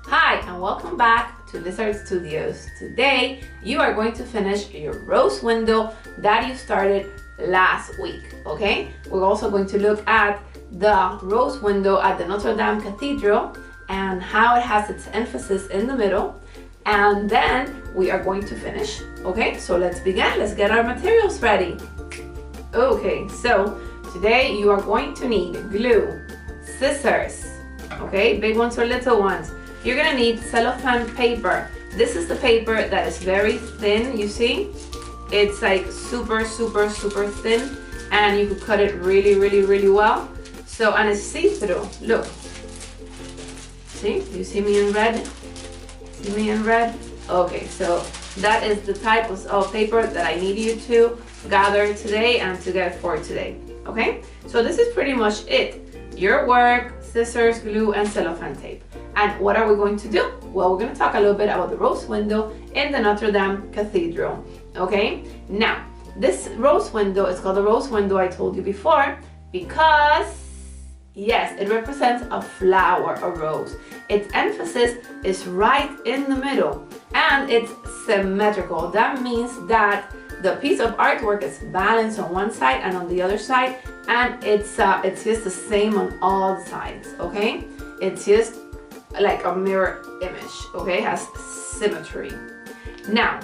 Hi and welcome back to Lizard Studios. Today you are going to finish your rose window that you started last week, okay? We're also going to look at the rose window at the Notre Dame Cathedral and how it has its emphasis in the middle, and then we are going to finish, okay? So let's begin. Let's get our materials ready. Okay, so today you are going to need glue, scissors, okay, big ones or little ones. You're gonna need cellophane paper. This is the paper that is very thin, you see? It's like super thin, and you could cut it really well. So, and it's see-through, look. See, you see me in red? See me in red? Okay, so that is the type of paper that I need you to gather today and to get for today, okay? So this is pretty much it. Your work, scissors, glue, and cellophane tape. And what are we going to do? Well, we're going to talk a little bit about the rose window in the Notre Dame Cathedral, okay? Now, this rose window is called the rose window, I told you before, because, yes, it represents a flower, a rose. Its emphasis is right in the middle, and it's symmetrical. That means that the piece of artwork is balanced on one side and on the other side, and it's just the same on all sides, okay? It's just like a mirror image, okay? It has symmetry. Now,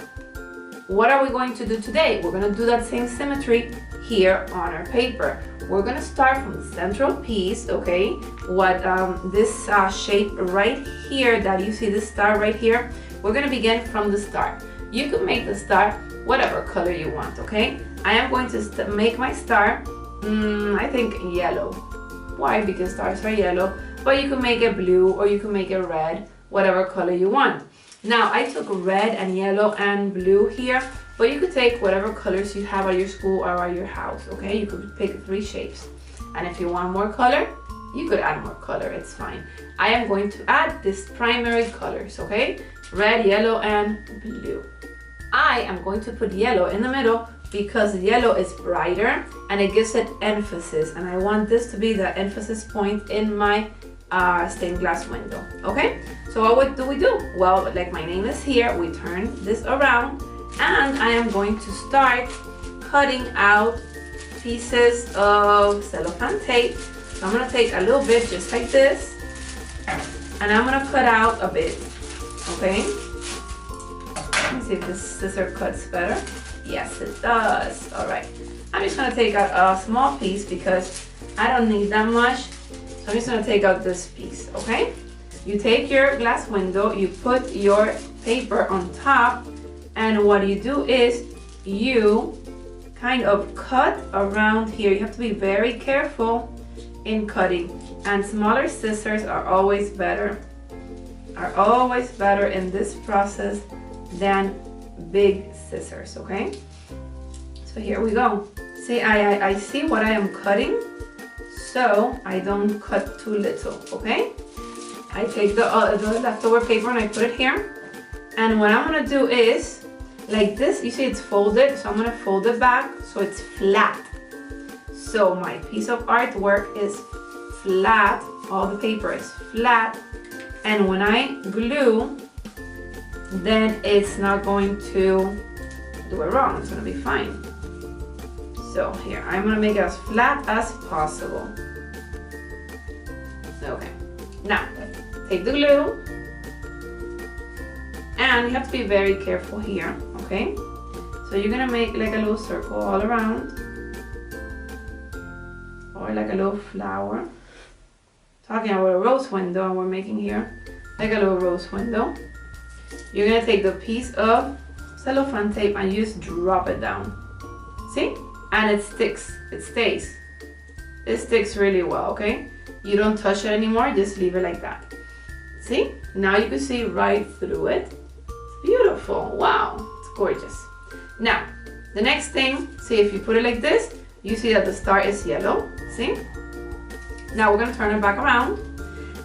what are we going to do today? We're going to do that same symmetry here on our paper. We're going to start from the central piece, okay? What this shape right here that you see, this star right here, we're going to begin from the star. You can make the star whatever color you want, okay? I am going to make my star, I think yellow. Why? Because stars are yellow. But you can make it blue or you can make it red, whatever color you want. Now, I took red and yellow and blue here, but you could take whatever colors you have at your school or at your house, okay? You could pick 3 shapes. And if you want more color, you could add more color, it's fine. I am going to add these primary colors, okay? Red, yellow, and blue. I am going to put yellow in the middle because yellow is brighter and it gives it emphasis, and I want this to be the emphasis point in my stained glass window, okay? So what do we do? Well, like my name is here, we turn this around and I am going to start cutting out pieces of cellophane tape. So I'm gonna take a little bit just like this and I'm gonna cut out a bit, okay? Let me see if this scissor cuts better. Yes, it does. All right, I'm just gonna take out a small piece because I don't need that much. So I'm just gonna take out this piece, okay? You take your glass window, you put your paper on top, and what you do is you kind of cut around here. You have to be very careful in cutting, and smaller scissors are always better in this process than big scissors, okay? So here we go. See, I see what I am cutting, so I don't cut too little, okay? I take the leftover paper and I put it here, and what I'm gonna do is like this. You see it's folded, so I'm gonna fold it back so it's flat. So my piece of artwork is flat, all the paper is flat, and when I glue, then it's not going to do it wrong, it's gonna be fine. So here, I'm gonna make it as flat as possible. Okay, now take the glue, and you have to be very careful here, okay? So you're gonna make like a little circle all around, or like a little flower. Talking about a rose window, and we're making here like a little rose window. You're gonna take the piece of cellophane tape and you just drop it down. See? And it sticks, it stays. It sticks really well, okay? You don't touch it anymore, just leave it like that. See? Now you can see right through it. It's beautiful, wow, it's gorgeous. Now, the next thing, see, if you put it like this, you see that the star is yellow, see? Now we're gonna turn it back around,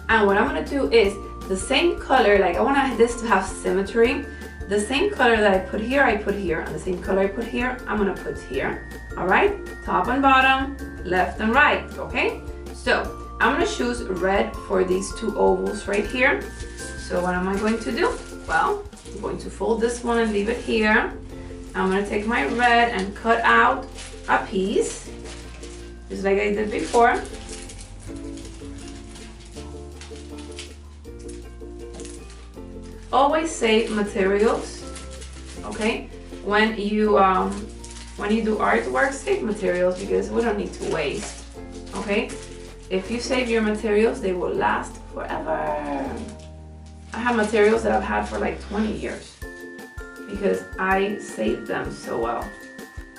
and what I'm gonna do is the same color, like I want this to have symmetry. The same color that I put here, and the same color I put here, I'm gonna put here. All right, top and bottom, left and right, okay? So I'm gonna choose red for these two ovals right here. So what am I going to do? Well, I'm going to fold this one and leave it here. I'm gonna take my red and cut out a piece, just like I did before. Always save materials, okay? When you do artwork, save materials because we don't need to waste, okay? If you save your materials, they will last forever. I have materials that I've had for like 20 years because I saved them so well.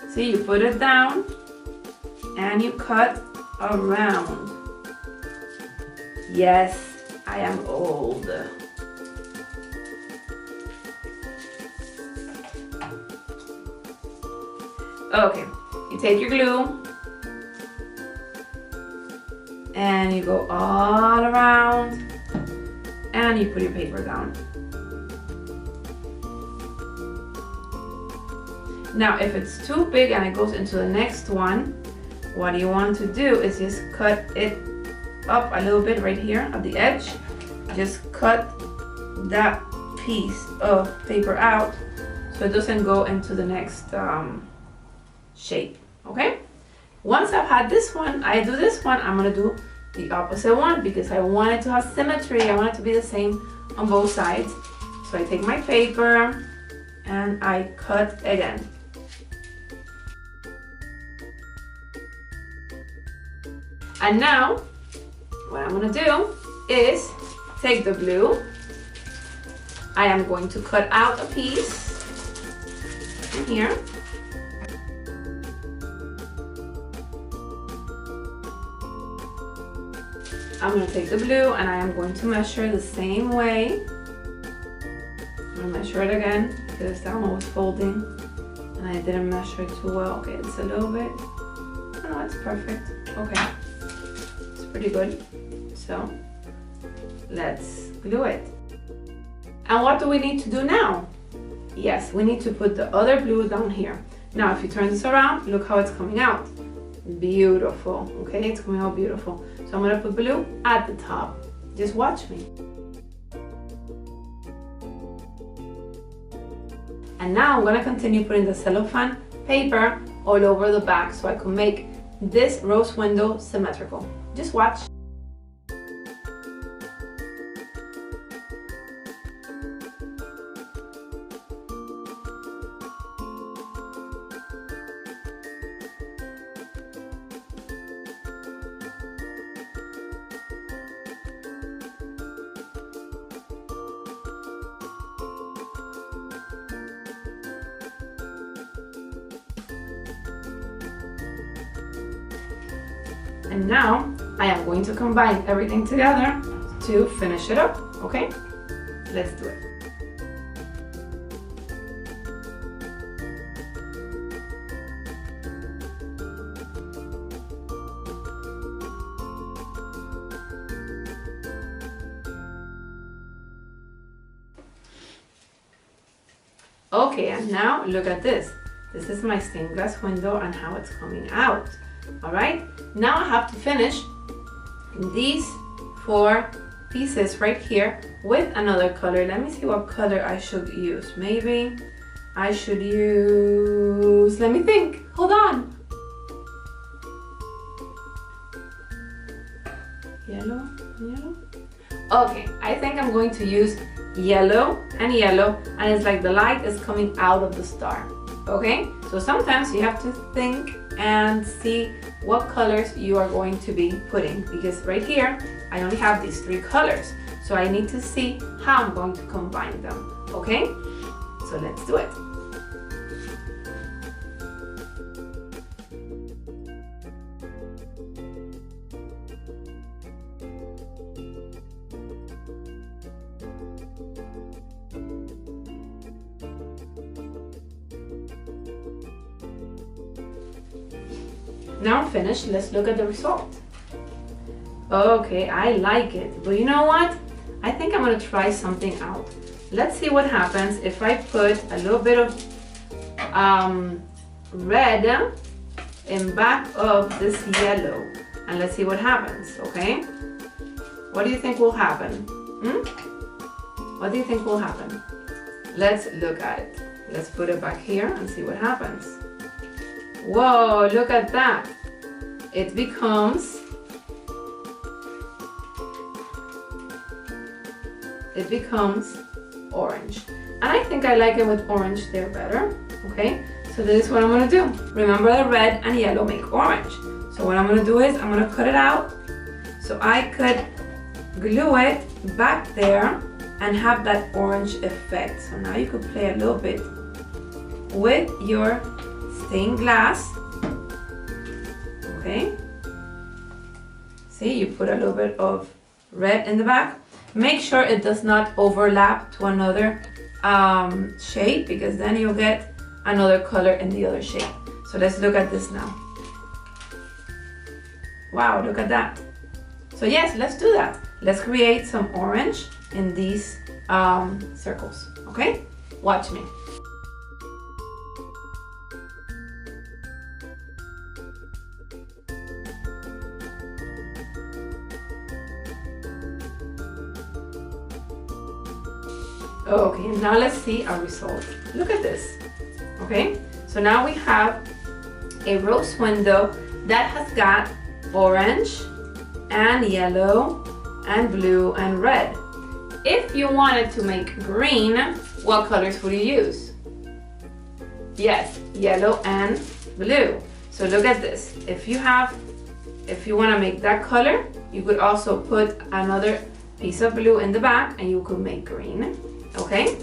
See, you put it down and you cut around. Yes, I am old. Okay, you take your glue and you go all around and you put your paper down. Now, if it's too big and it goes into the next one, what you want to do is just cut it up a little bit right here at the edge. Just cut that piece of paper out so it doesn't go into the next shape, okay? Once I've had this one, I do this one, I'm gonna do the opposite one because I want it to have symmetry. I want it to be the same on both sides. So I take my paper and I cut again. And now, what I'm gonna do is take the blue. I am going to cut out a piece in here. I'm going to take the blue and I am going to measure the same way. I'm going to measure it again because Alma was folding and I didn't measure it too well. Okay, it's a little bit, oh no, it's perfect. Okay, it's pretty good. So let's glue it. And what do we need to do now? Yes, we need to put the other blue down here. Now, if you turn this around, look how it's coming out. Beautiful, okay, it's coming out beautiful. So I'm gonna put blue at the top. Just watch me. And now I'm gonna continue putting the cellophane paper all over the back so I can make this rose window symmetrical. Just watch. And now I am going to combine everything together to finish it up, okay? Let's do it. Okay, and now look at this. This is my stained glass window and how it's coming out. All right, now I have to finish these 4 pieces right here with another color. Let me see what color I should use. Maybe I should use, let me think, hold on. Yellow, yellow. Okay, I think I'm going to use yellow, and it's like the light is coming out of the star. Okay, so sometimes you have to think and see what colors you are going to be putting, because right here I only have these 3 colors, so I need to see how I'm going to combine them. Okay, so let's do it. Now I'm finished, let's look at the result. Okay, I like it, but you know what? I think I'm gonna try something out. Let's see what happens if I put a little bit of red in back of this yellow. and let's see what happens, okay? What do you think will happen? What do you think will happen? Let's look at it. Let's put it back here and see what happens. Whoa, look at that. It becomes orange. And I think I like it with orange there better, okay? So this is what I'm gonna do. Remember, the red and yellow make orange. So what I'm gonna do is I'm gonna cut it out so I could glue it back there and have that orange effect. So now you could play a little bit with your stained glass, okay? See, you put a little bit of red in the back. Make sure it does not overlap to another shade, because then you'll get another color in the other shade. So let's look at this now. Wow, look at that. So yes, let's do that. Let's create some orange in these circles, okay? Watch me. Okay, now let's see our result. Look at this, okay? So now we have a rose window that has got orange and yellow and blue and red. If you wanted to make green, what colors would you use? Yes, yellow and blue. So look at this. If you want to make that color, you could also put another piece of blue in the back and you could make green, okay?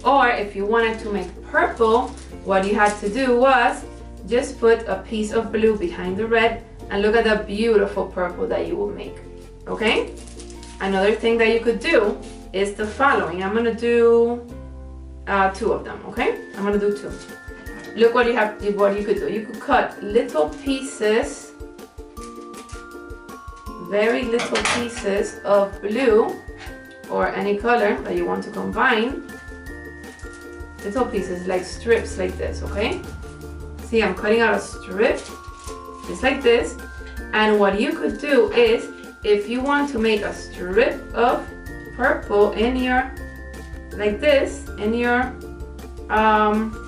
Or if you wanted to make purple, what you had to do was just put a piece of blue behind the red and look at the beautiful purple that you will make, okay? Another thing that you could do is the following. I'm gonna do 2 of them, okay? I'm gonna do 2. Look what you could do. You could cut little pieces, very little pieces of blue or any color that you want to combine. Little pieces, like strips like this, okay? See, I'm cutting out a strip just like this. And what you could do is, if you want to make a strip of purple in your, like this, in your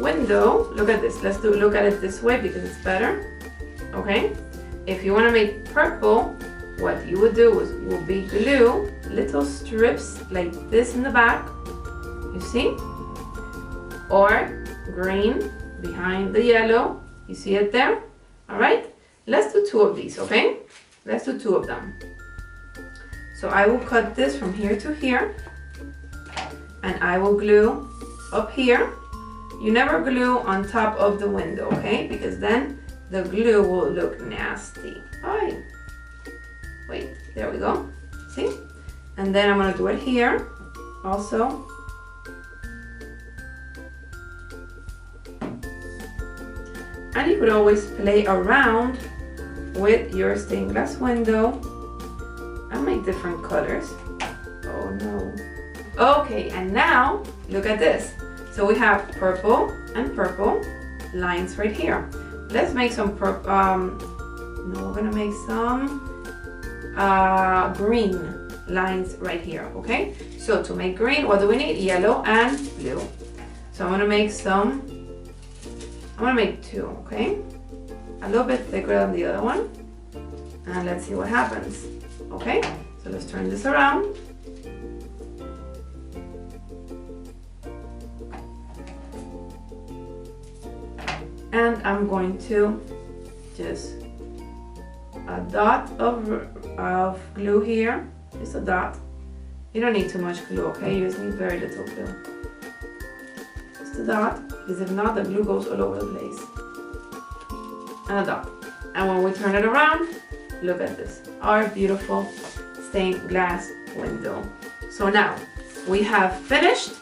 window, look at this. Let's look at it this way because it's better, okay? If you want to make purple, what you would do will be glue little strips like this in the back, you see? Or green behind the yellow, you see it there? All right, let's do 2 of these, okay? Let's do 2 of them. So I will cut this from here to here, and I will glue up here. You never glue on top of the window, okay? Because then the glue will look nasty. Oh, wait, there we go. See? And then I'm gonna do it here also. And you could always play around with your stained glass window and make different colors. Oh no. Okay, and now look at this. So we have purple and purple lines right here. Let's make some purple, no, we're gonna make some green lines right here, okay? So to make green, what do we need? Yellow and blue. So I'm gonna make 2, okay? A little bit thicker than the other one. And let's see what happens, okay? So let's turn this around. And I'm going to just a dot of glue here, just a dot. You don't need too much glue, okay? You just need very little glue. Just a dot, because if not, the glue goes all over the place. And a dot. And when we turn it around, look at this, our beautiful stained glass window. So now we have finished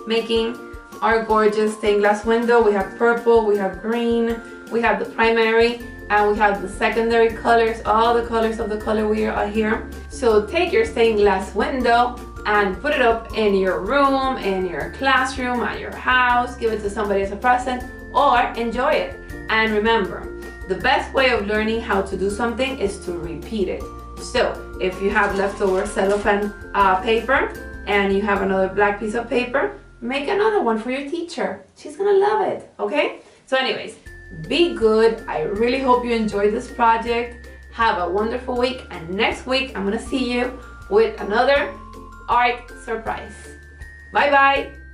making our gorgeous stained glass window. We have purple, we have green, we have the primary, and we have the secondary colors, all the colors of the color wheel are here. So take your stained glass window and put it up in your room, in your classroom, at your house, give it to somebody as a present, or enjoy it. And remember, the best way of learning how to do something is to repeat it. So if you have leftover cellophane paper and you have another black piece of paper, make another one for your teacher. She's gonna love it, okay? So anyways, be good. I really hope you enjoyed this project. Have a wonderful week, and next week I'm gonna see you with another art surprise. Bye bye.